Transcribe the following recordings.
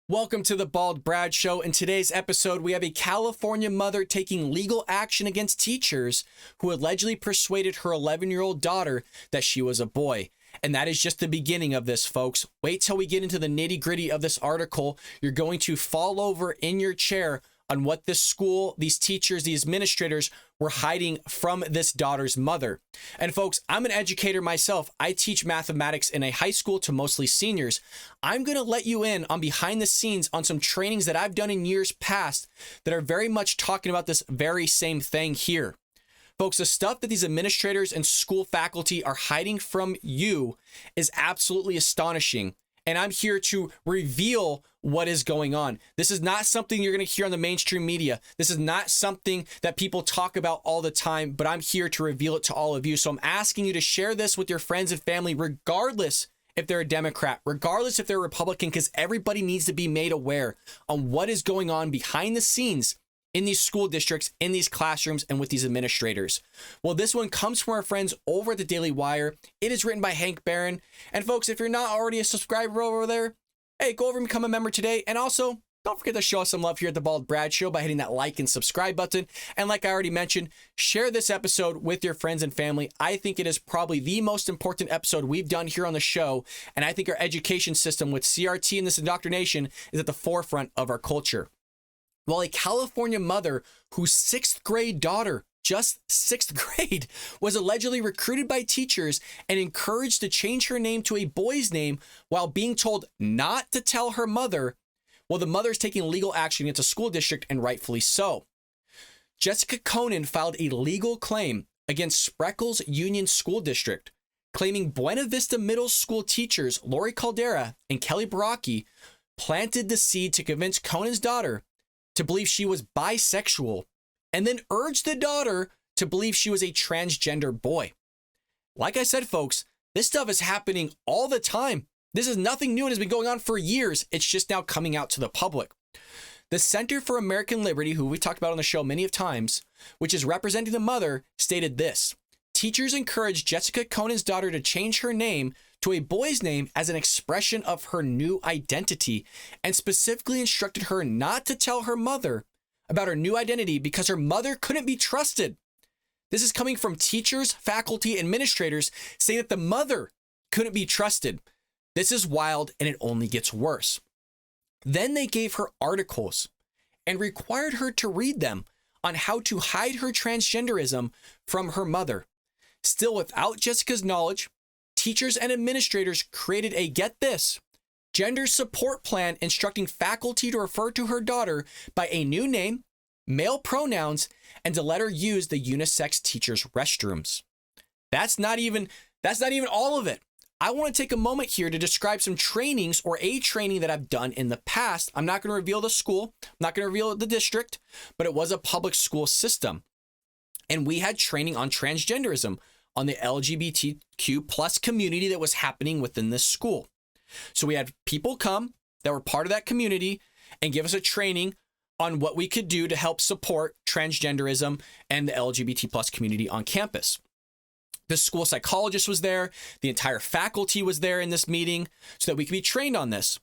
Welcome to the Bald Brad Show. In today's episode, we have a California mother taking legal action against teachers who allegedly persuaded her 11-year-old daughter that she was a boy. And that is just the beginning of this, folks. Wait till we get into the nitty-gritty of this article. You're going to fall over in your chair on what this school, these teachers, these administrators were hiding from this daughter's mother. And folks, I'm an educator myself. I teach mathematics in a high school to mostly seniors. I'm going to let you in on behind the scenes on some trainings that I've done in years past that are very much talking about this very same thing here. Folks, the stuff that these administrators and school faculty are hiding from you is absolutely astonishing. And I'm here to reveal what is going on. This is not something you're going to hear on the mainstream media. This is not something that people talk about all the time, but I'm here to reveal it to all of you. So I'm asking you to share this with your friends and family, regardless if they're a Democrat, regardless if they're a Republican, because everybody needs to be made aware on what is going on behind the scenes in these school districts, in these classrooms, and with these administrators. Well, this one comes from our friends over at the Daily Wire. It is written by Hank Barron. And folks, if you're not already a subscriber over there, hey, go over and become a member today. And also, don't forget to show us some love here at the Bald Brad Show by hitting that like and subscribe button. And like I already mentioned, share this episode with your friends and family. I think it is probably the most important episode we've done here on the show. And I think our education system with CRT and this indoctrination is at the forefront of our culture. Well, a California mother whose 6th grade daughter, just 6th grade, was allegedly recruited by teachers and encouraged to change her name to a boy's name while being told not to tell her mother. Well, the mother is taking legal action against a school district, and rightfully so. Jessica Konen filed a legal claim against Spreckels Union School District, claiming Buena Vista Middle School teachers Lori Caldeira and Kelly Baraki planted the seed to convince Konen's daughter to believe she was bisexual, and then urged the daughter to believe she was a transgender boy. Like I said, folks, this stuff is happening all the time. This is nothing new. It has been going on for years. It's just now coming out to the public. The Center for American Liberty, who we talked about on the show many of times, which is representing the mother, stated this: teachers encouraged Jessica Konen's daughter to change her name to a boy's name as an expression of her new identity, and specifically instructed her not to tell her mother about her new identity because her mother couldn't be trusted. This is coming from teachers, faculty, administrators saying that the mother couldn't be trusted. This is wild, and it only gets worse. Then they gave her articles and required her to read them on how to hide her transgenderism from her mother. Still, without Jessica's knowledge, teachers and administrators created a, get this, gender support plan instructing faculty to refer to her daughter by a new name, male pronouns, and to let her use the unisex teachers' restrooms. That's not even all of it. I want to take a moment here to describe some trainings or a training that I've done in the past. I'm not going to reveal the school, I'm not going to reveal the district, but it was a public school system. And we had training on transgenderism, on the LGBTQ plus community that was happening within this school. So we had people come that were part of that community and give us a training on what we could do to help support transgenderism and the LGBT plus community on campus. The school psychologist was there. The entire faculty was there in this meeting so that we could be trained on this.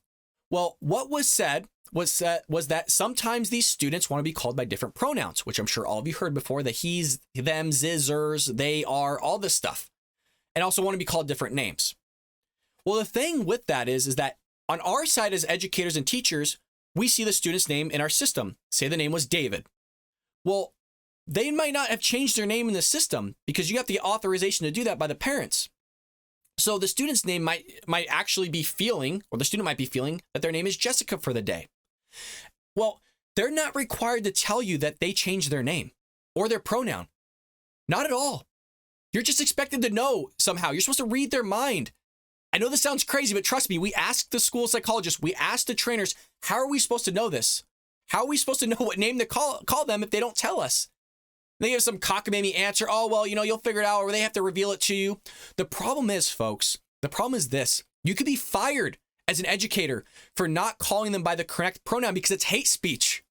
Well, what was said was that sometimes these students want to be called by different pronouns, which I'm sure all of you heard before, the he's, them, zizzers, they are, all this stuff, and also want to be called different names. Well, the thing with that is that on our side as educators and teachers, we see the student's name in our system. Say the name was David. Well, they might not have changed their name in the system because you have the authorization to do that by the parents. So the student's name might actually be feeling, or the student might be feeling that their name is Jessica for the day. Well, they're not required to tell you that they changed their name or their pronoun. Not at all. You're just expected to know somehow. You're supposed to read their mind. I know this sounds crazy, but trust me, we asked the school psychologist, we asked the trainers, how are we supposed to know this? How are we supposed to know what name to call them if they don't tell us? They give some cockamamie answer. Oh, well, you'll figure it out, or they have to reveal it to you. The problem is, folks, the problem is this. You could be fired as an educator for not calling them by the correct pronoun because it's hate speech.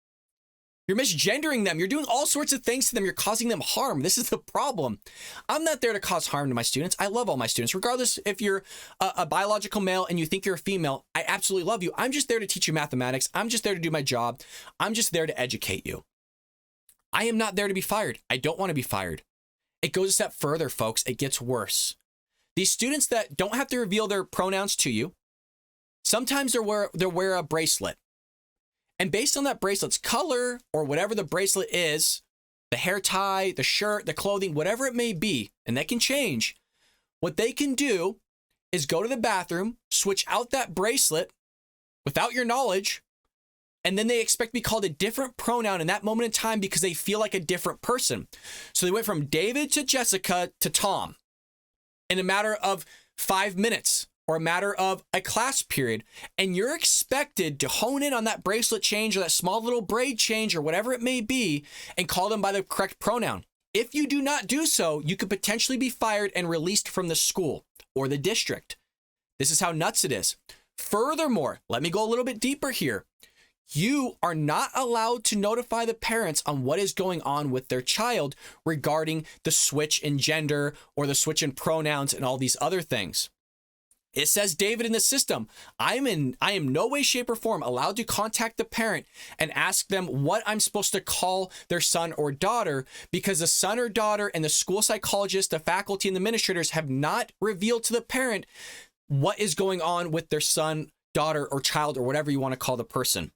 You're misgendering them. You're doing all sorts of things to them. You're causing them harm. This is the problem. I'm not there to cause harm to my students. I love all my students, regardless if you're a biological male and you think you're a female. I absolutely love you. I'm just there to teach you mathematics. I'm just there to do my job. I'm just there to educate you. I am not there to be fired. I don't want to be fired. It goes a step further, folks. It gets worse. These students that don't have to reveal their pronouns to you, sometimes they'll wear a bracelet. And based on that bracelet's color or whatever the bracelet is, the hair tie, the shirt, the clothing, whatever it may be, and that can change, what they can do is go to the bathroom, switch out that bracelet without your knowledge, and then they expect to be called a different pronoun in that moment in time because they feel like a different person. So they went from David to Jessica to Tom in a matter of 5 minutes. Or a matter of a class period, and you're expected to hone in on that bracelet change or that small little braid change or whatever it may be and call them by the correct pronoun. If you do not do so, you could potentially be fired and released from the school or the district. This is how nuts it is. Furthermore, let me go a little bit deeper here. You are not allowed to notify the parents on what is going on with their child regarding the switch in gender or the switch in pronouns and all these other things. It says David in the system. I am no way, shape, or form allowed to contact the parent and ask them what I'm supposed to call their son or daughter because the son or daughter and the school psychologist, the faculty, and the administrators have not revealed to the parent what is going on with their son, daughter, or child, or whatever you want to call the person.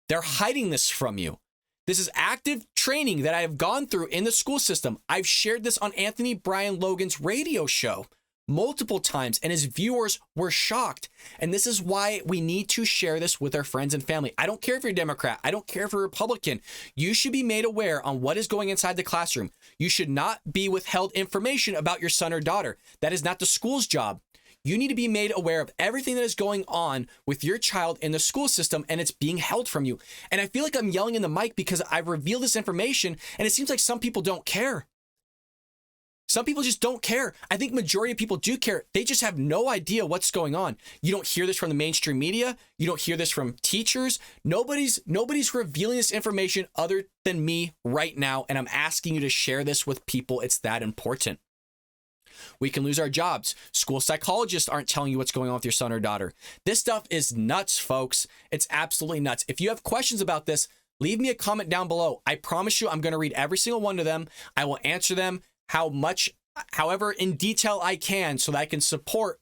They're hiding this from you. This is active training that I have gone through in the school system. I've shared this on Anthony Brian Logan's radio show multiple times, and his viewers were shocked. And this is why we need to share this with our friends and family. I don't care if you're a Democrat. I don't care if you're a Republican. You should be made aware on what is going inside the classroom. You should not be withheld information about your son or daughter. That is not the school's job. You need to be made aware of everything that is going on with your child in the school system, and it's being held from you. And I feel like I'm yelling in the mic because I've revealed this information, and it seems like some people don't care. Some people just don't care. I think majority of people do care. They just have no idea what's going on. You don't hear this from the mainstream media. You don't hear this from teachers. Nobody's revealing this information other than me right now. And I'm asking you to share this with people. It's that important. We can lose our jobs. School psychologists aren't telling you what's going on with your son or daughter. This stuff is nuts, folks. It's absolutely nuts. If you have questions about this, leave me a comment down below. I promise you I'm going to read every single one of them. I will answer them however in detail I can so that I can support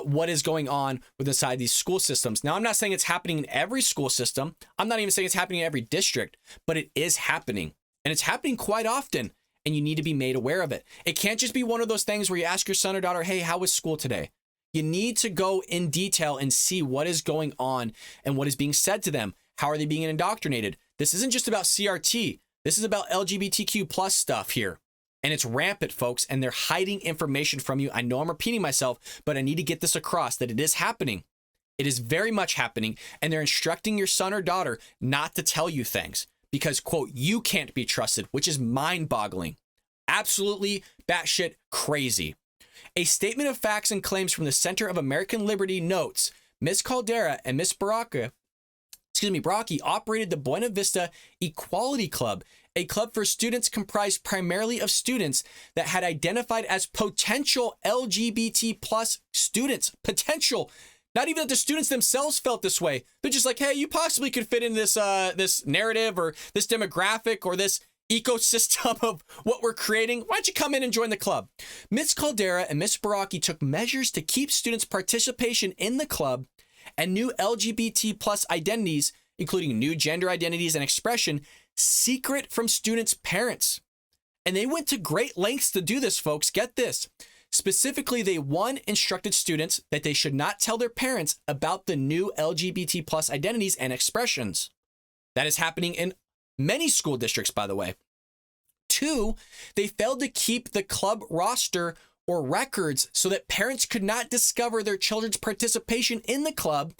what is going on with inside these school systems. Now, I'm not saying it's happening in every school system. I'm not even saying it's happening in every district, but it is happening, and it's happening quite often, and you need to be made aware of it. It can't just be one of those things where you ask your son or daughter, hey, how was school today? You need to go in detail and see what is going on and what is being said to them. How are they being indoctrinated? This isn't just about CRT. This is about LGBTQ plus stuff here. And it's rampant, folks, and they're hiding information from you. I know I'm repeating myself, but I need to get this across that it is happening. It is very much happening, and they're instructing your son or daughter not to tell you things because, quote, you can't be trusted, which is mind-boggling. Absolutely batshit crazy. A statement of facts and claims from the Center of American Liberty notes, Ms. Caldeira and Ms. Baraki operated the Buena Vista Equality Club, a club for students comprised primarily of students that had identified as potential LGBT plus students. Potential. Not even that the students themselves felt this way. They're just like, hey, you possibly could fit in this this narrative or this demographic or this ecosystem of what we're creating. Why don't you come in and join the club? Ms. Caldeira and Ms. Baraki took measures to keep students' participation in the club and new LGBT plus identities, including new gender identities and expression, secret from students' parents. And they went to great lengths to do this, folks. Get this. Specifically, they, one, instructed students that they should not tell their parents about the new LGBT plus identities and expressions. That is happening in many school districts, by the way. Two, they failed to keep the club roster or records so that parents could not discover their children's participation in the club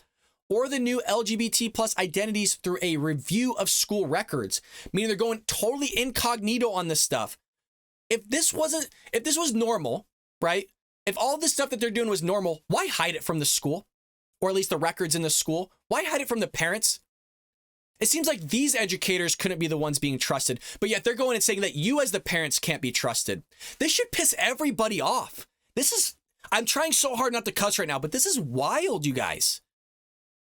or the new LGBT plus identities through a review of school records, meaning they're going totally incognito on this stuff. If this was normal, right? If all this stuff that they're doing was normal, why hide it from the school? Or at least the records in the school? Why hide it from the parents? It seems like these educators couldn't be the ones being trusted, but yet they're going and saying that you as the parents can't be trusted. This should piss everybody off. I'm trying so hard not to cuss right now, but this is wild, you guys.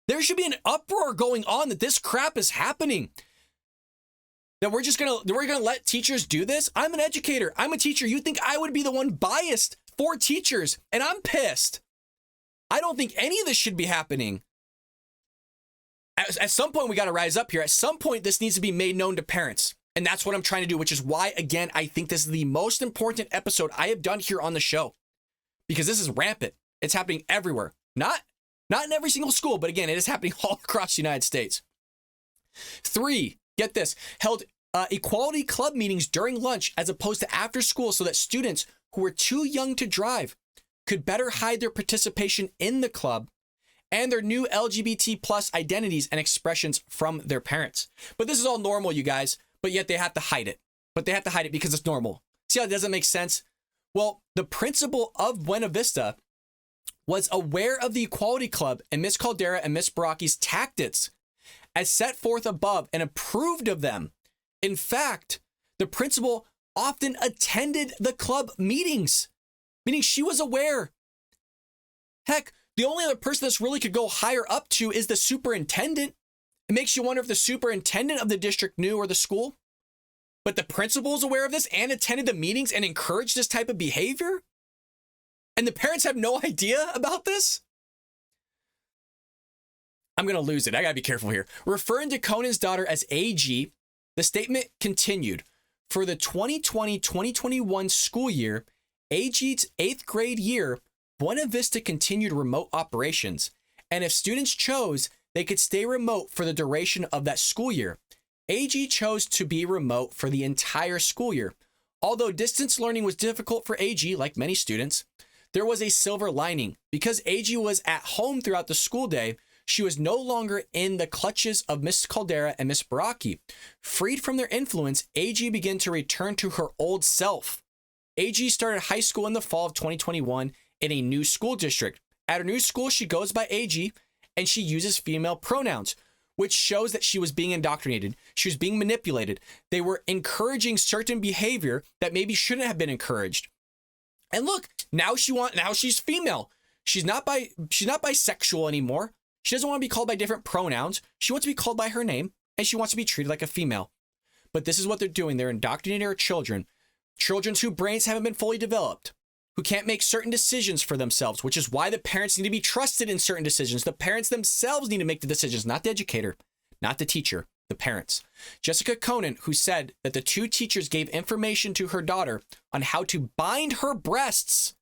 There should be an uproar going on that this crap is happening. That we're gonna let teachers do this? I'm an educator. I'm a teacher. You think I would be the one biased for teachers, and I'm pissed. I don't think any of this should be happening. At some point, we got to rise up here. At some point, this needs to be made known to parents. And that's what I'm trying to do, which is why, again, I think this is the most important episode I have done here on the show. Because this is rampant. It's happening everywhere. Not in every single school, but again, it is happening all across the United States. 3, get this, held equality club meetings during lunch as opposed to after school so that students who were too young to drive could better hide their participation in the club and their new LGBT plus identities and expressions from their parents. But this is all normal, you guys, but yet they have to hide it. But they have to hide it because it's normal. See how it doesn't make sense? Well, the principal of Buena Vista was aware of the Equality Club and Miss Caldeira and Miss Baraki's tactics as set forth above and approved of them. In fact, the principal often attended the club meetings, meaning she was aware. Heck, the only other person this really could go higher up to is the superintendent. It makes you wonder if the superintendent of the district knew or the school. But the principal is aware of this and attended the meetings and encouraged this type of behavior? And the parents have no idea about this? I'm going to lose it. I got to be careful here. Referring to Konen's daughter as AG, the statement continued. For the 2020-2021 school year, AG's 8th grade year, Buena Vista continued remote operations. And if students chose, they could stay remote for the duration of that school year. AG chose to be remote for the entire school year. Although distance learning was difficult for AG, like many students, there was a silver lining. Because AG was at home throughout the school day, she was no longer in the clutches of Miss Caldeira and Miss Baraki. Freed from their influence, AG began to return to her old self. AG started high school in the fall of 2021 in a new school district. At her new school, she goes by AG, and she uses female pronouns, which shows that she was being indoctrinated. She was being manipulated. They were encouraging certain behavior that maybe shouldn't have been encouraged. And look, now she's female. She's not bisexual anymore. She doesn't want to be called by different pronouns. She wants to be called by her name, and she wants to be treated like a female. But this is what they're doing. They're indoctrinating our children whose brains haven't been fully developed, who can't make certain decisions for themselves, which is why the parents need to be trusted in certain decisions. The parents themselves need to make the decisions, not the educator, not the teacher, the parents. Jessica Konen, who said that the 2 teachers gave information to her daughter on how to bind her breasts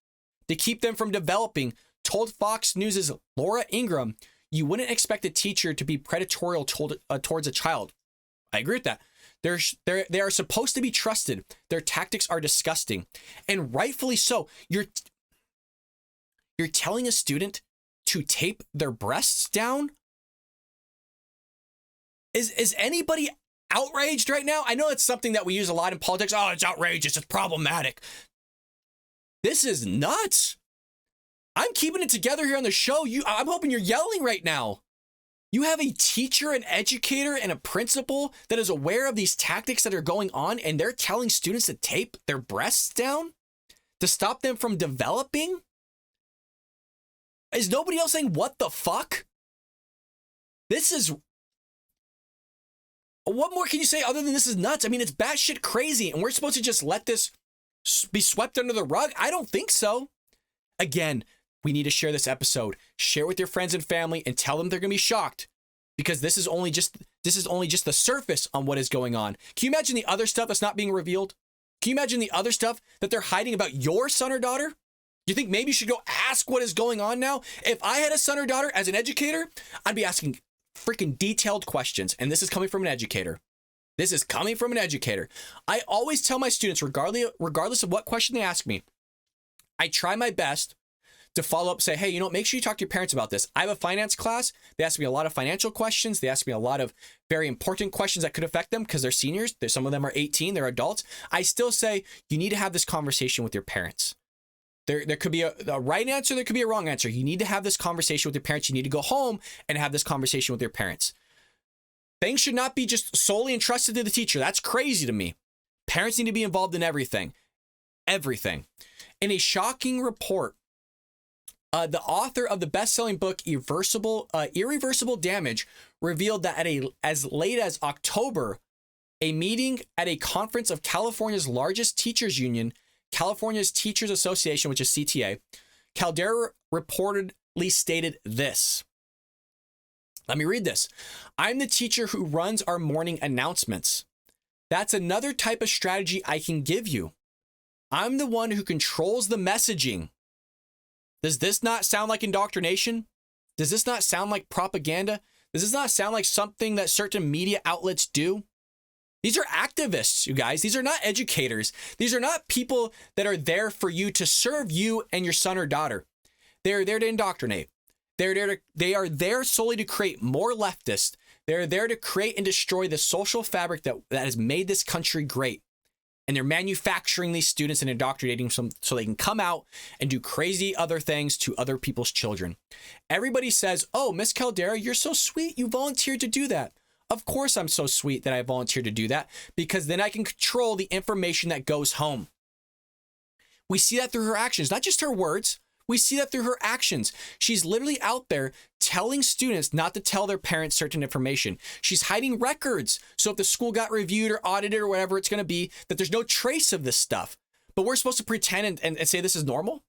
to keep them from developing, told Fox News' Laura Ingram, "You wouldn't expect a teacher to be predatory towards a child." I agree with that. They are supposed to be trusted. Their tactics are disgusting, and rightfully so. You're telling a student to tape their breasts down? Is anybody outraged right now? I know it's something that we use a lot in politics. Oh, it's outrageous. It's problematic. This is nuts. I'm keeping it together here on the show. I'm hoping you're yelling right now. You have a teacher, an educator, and a principal that is aware of these tactics that are going on, and they're telling students to tape their breasts down to stop them from developing? Is nobody else saying, what the fuck? What more can you say other than this is nuts? I mean, it's batshit crazy, and we're supposed to just let this be swept under the rug? I don't think so. Again, we need to share this episode. Share it with your friends and family and tell them they're going to be shocked, because this is only just the surface on what is going on. Can you imagine the other stuff that's not being revealed? Can you imagine the other stuff that they're hiding about your son or daughter? You think maybe you should go ask what is going on now? If I had a son or daughter as an educator, I'd be asking freaking detailed questions. And this is coming from an educator. This is coming from an educator. I always tell my students, regardless of what question they ask me, I try my best to follow up, say, hey, make sure you talk to your parents about this. I have a finance class. They ask me a lot of financial questions. They ask me a lot of very important questions that could affect them because they're seniors. Some of them are 18. They're adults. I still say you need to have this conversation with your parents. There could be a right answer. There could be a wrong answer. You need to have this conversation with your parents. You need to go home and have this conversation with your parents. Things should not be just solely entrusted to the teacher. That's crazy to me. Parents need to be involved in everything. Everything. In a shocking report, the author of the best-selling book Irreversible Damage revealed that as late as October, a meeting at a conference of California's largest teachers union, California's Teachers Association, which is CTA, Caldeira reportedly stated this. Let me read this. I'm the teacher who runs our morning announcements. That's another type of strategy I can give you. I'm the one who controls the messaging. Does this not sound like indoctrination? Does this not sound like propaganda? Does this not sound like something that certain media outlets do? These are activists, you guys. These are not educators. These are not people that are there for you to serve you and your son or daughter. They're there to indoctrinate. They are there solely to create more leftists. They're there to create and destroy the social fabric that has made this country great. And they're manufacturing these students and indoctrinating them so they can come out and do crazy other things to other people's children. Everybody says, oh, Miss Caldeira, you're so sweet. You volunteered to do that. Of course I'm so sweet that I volunteered to do that, because then I can control the information that goes home. We see that through her actions, not just her words. We see that through her actions. She's literally out there telling students not to tell their parents certain information. She's hiding records. So if the school got reviewed or audited or whatever it's going to be, that there's no trace of this stuff. But we're supposed to pretend and say this is normal?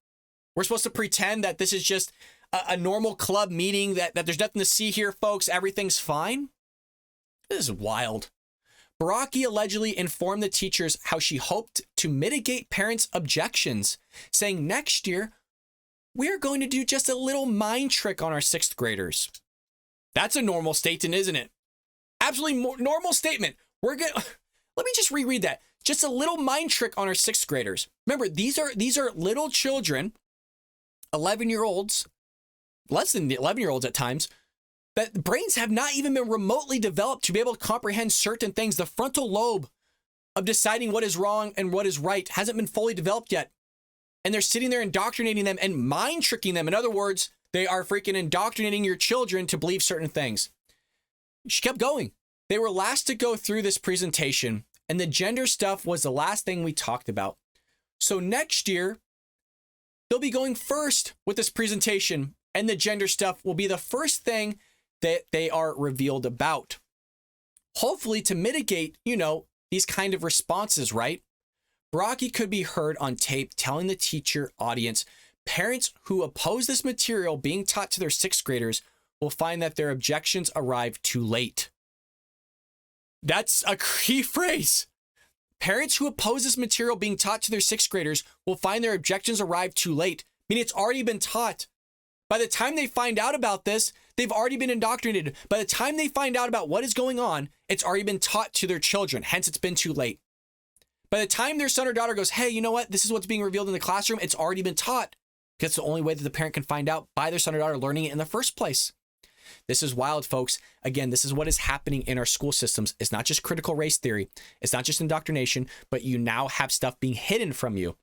We're supposed to pretend that this is just a normal club meeting, that there's nothing to see here, folks. Everything's fine? This is wild. Baraki allegedly informed the teachers how she hoped to mitigate parents' objections, saying next year, we're going to do just a little mind trick on our sixth graders. That's a normal statement, isn't it? Absolutely normal statement. Let me just reread that. Just a little mind trick on our sixth graders. Remember, these are little children, 11-year-olds, less than 11-year-olds at times, that brains have not even been remotely developed to be able to comprehend certain things. The frontal lobe of deciding what is wrong and what is right hasn't been fully developed yet. And they're sitting there indoctrinating them and mind tricking them. In other words, they are freaking indoctrinating your children to believe certain things. She kept going. They were last to go through this presentation, and the gender stuff was the last thing we talked about. So next year, they'll be going first with this presentation, and the gender stuff will be the first thing that they are revealed about. Hopefully to mitigate, these kind of responses, right? Baraki could be heard on tape telling the teacher audience, parents who oppose this material being taught to their sixth graders will find that their objections arrive too late. That's a key phrase. Parents who oppose this material being taught to their sixth graders will find their objections arrive too late. Meaning it's already been taught. By the time they find out about this, they've already been indoctrinated. By the time they find out about what is going on, it's already been taught to their children. Hence, it's been too late. By the time their son or daughter goes, hey, you know what? This is what's being revealed in the classroom. It's already been taught. Because it's the only way that the parent can find out by their son or daughter learning it in the first place. This is wild, folks. Again, this is what is happening in our school systems. It's not just critical race theory. It's not just indoctrination, but you now have stuff being hidden from you.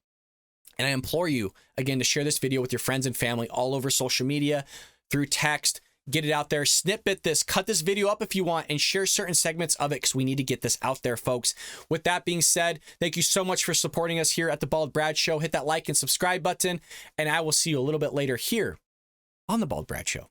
And I implore you, again, to share this video with your friends and family all over social media, through text. Get it out there, snippet this, cut this video up if you want, and share certain segments of it because we need to get this out there, folks. With that being said, thank you so much for supporting us here at The Bald Brad Show. Hit that like and subscribe button, and I will see you a little bit later here on The Bald Brad Show.